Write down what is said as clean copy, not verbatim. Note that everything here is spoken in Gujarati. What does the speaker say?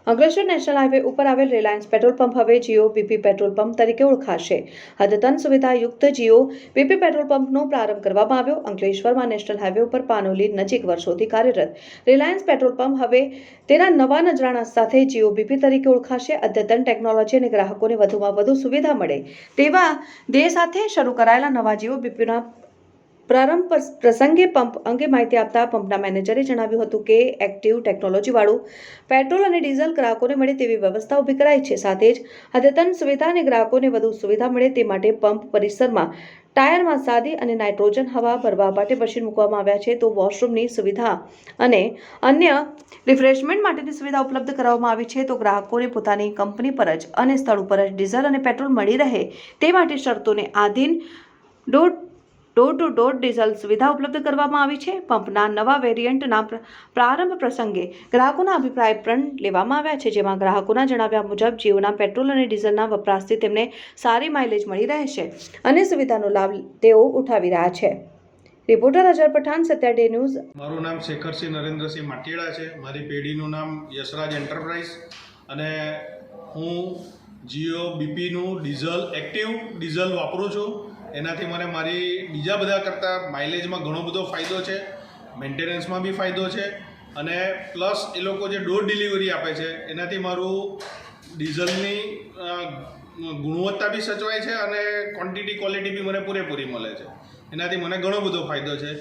અંકલેશ્વર નેશનલ હાઈવે ઉપર આવેલ રિલાયન્સ પેટ્રોલ પંપ હવે જીઓ બીપી પેટ્રોલ પંપ તરીકે ઓળખાશે. અદ્યતન સુવિધાયુક્ત જીઓ બીપી પેટ્રોલ પંપનો પ્રારંભ કરવામાં આવ્યો. અંકલેશ્વરમાં નેશનલ હાઈવે ઉપર પાનોલી નજીક વર્ષોથી કાર્યરત રિલાયન્સ પેટ્રોલ પંપ હવે તેના નવા નજરાણા સાથે જીઓ બીપી તરીકે ઓળખાશે. અદ્યતન ટેકનોલોજી અને ગ્રાહકોને વધુમાં વધુ સુવિધા મળે તેવા ધ્યેય સાથે શરૂ કરાયેલા નવા જીઓ બીપીના પ્રારંભ પ્રસંગે પંપ અંગે માહિતી આપતા પંપના મેનેજરે જણાવ્યું હતું કે એક્ટિવ ટેકનોલોજીવાળું પેટ્રોલ અને ડીઝલ ગ્રાહકોને મળે તેવી વ્યવસ્થા ઊભી કરાઈ છે. સાથે જ અદ્યતન સુવિધા અને ગ્રાહકોને વધુ સુવિધા મળે તે માટે પંપ પરિસરમાં ટાયરમાં સાદી અને નાઇટ્રોજન હવા ભરવા માટે મશીન મૂકવામાં આવ્યા છે. તો વોશરૂમની સુવિધા અને અન્ય રિફ્રેશમેન્ટ માટેની સુવિધા ઉપલબ્ધ કરાવવામાં આવી છે. તો ગ્રાહકોને પોતાની કંપની પર જ અને સ્થળ ઉપર જ ડીઝલ અને પેટ્રોલ મળી રહે તે માટે શરતોને આધીન ડોર ટુ ડોર ડીઝલ સુવિધા ઉપલબ્ધ કરવામાં આવી છે. પંપના નવા વેરિયન્ટના પ્રારંભ પ્રસંગે ગ્રાહકોના અભિપ્રાય પણ લેવામાં આવ્યા છે, જેમાં ગ્રાહકોના જણાવ્યા મુજબ જીઓના પેટ્રોલ અને ડીઝલના વપરાશથી તેમને સારી માઇલેજ મળી રહે છે અને સુવિધાનો લાભ તેઓ ઉઠાવી રહ્યા છે. Reporter Azhar Pathan, Satya day news. મારું નામ શેખરસિંહ નરેન્દ્રસિંહ માટીડા છે. મારી પેઢીનું નામ યશરાજ એન્ટરપ્રાઇઝ અને હું જીઓ બીપીનું એક્ટિવ ડીઝલ વાપરું છું. એનાથી મને મારી બીજા બધા કરતાં માઇલેજમાં ઘણો બધો ફાયદો છે, મેન્ટેનન્સમાં બી ફાયદો છે અને પ્લસ એ લોકો જે ડોર ડિલિવરી આપે છે એનાથી મારું ડીઝલની ગુણવત્તા બી સચવાય છે અને ક્વોલિટી બી મને પૂરેપૂરી મળે છે. એનાથી મને ઘણો બધો ફાયદો છે.